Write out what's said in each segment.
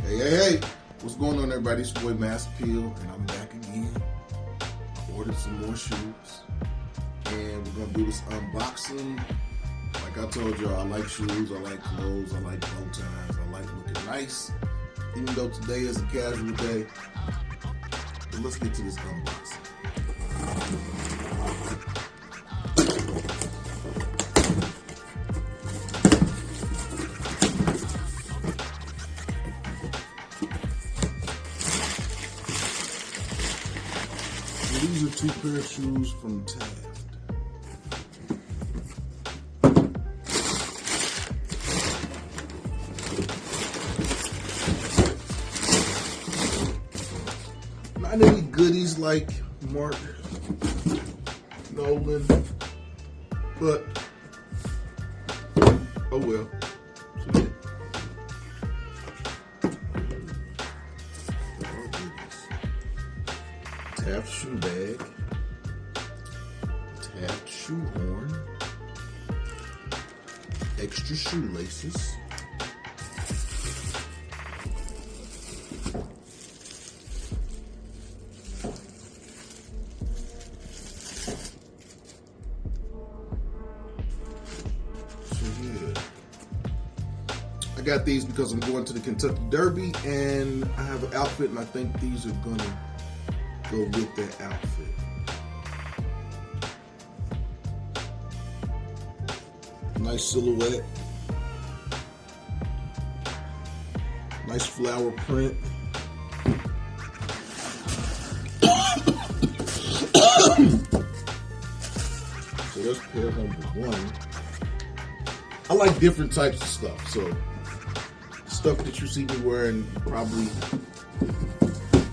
Hey, what's going on, everybody? It's your boy Maas Apeal, and I'm back again. I ordered some more shoes, and we're gonna do this unboxing. Like I told y'all, I like shoes, I like clothes, I like bow ties, I like looking nice, even though today is a casual day. But let's get to this unboxing. These are two pair of shoes from Taft. Not any goodies like Mark Nolan, but oh well. So, yeah. Taft shoe bag, Taft shoe horn, extra shoelaces, I got these because I'm going to the Kentucky Derby and I have an outfit, and I think these are gonna go with that outfit. Nice silhouette. Nice flower print. So that's pair number one. I like different types of stuff, so stuff that you see me wearing, probably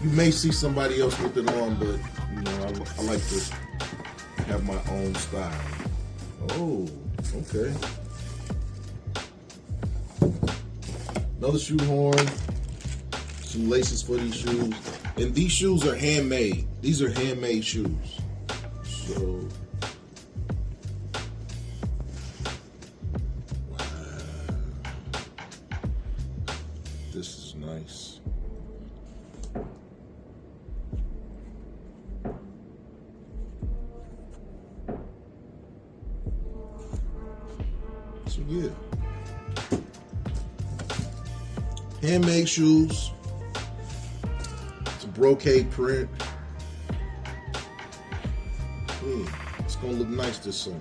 you may see somebody else with it on, but you know, I like to have my own style. Oh, okay. Another shoe horn, some laces for these shoes, and these shoes are handmade. These are handmade shoes. So, wow, this is nice. So yeah, handmade shoes. It's a brocade print. It's gonna look nice this summer.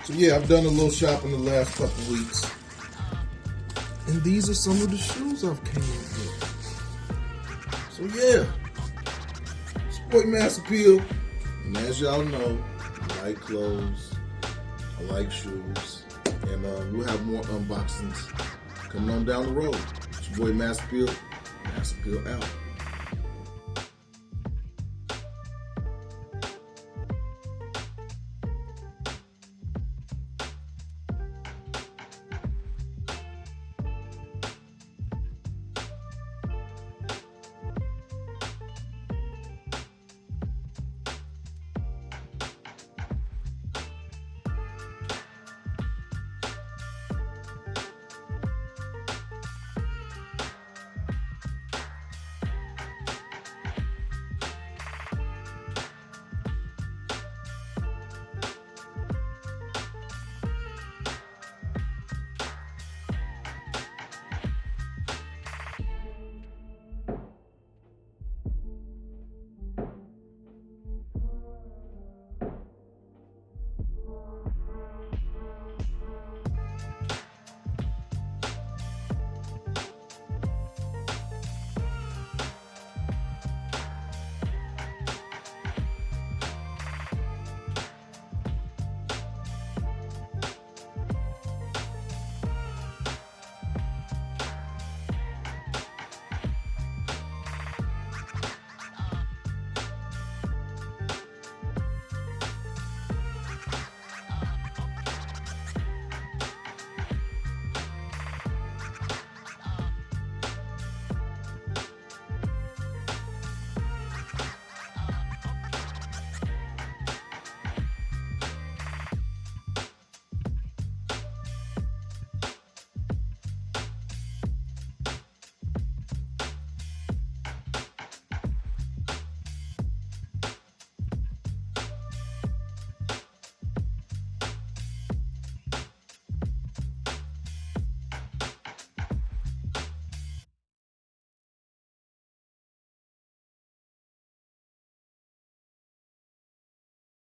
So yeah, I've done a little shopping the last couple weeks, and these are some of the shoes I've came up with. So yeah. Boy, Maas Apeal, and as y'all know, I like clothes, I like shoes, and we'll have more unboxings coming on down the road. It's your boy Maas Apeal, Maas Apeal out.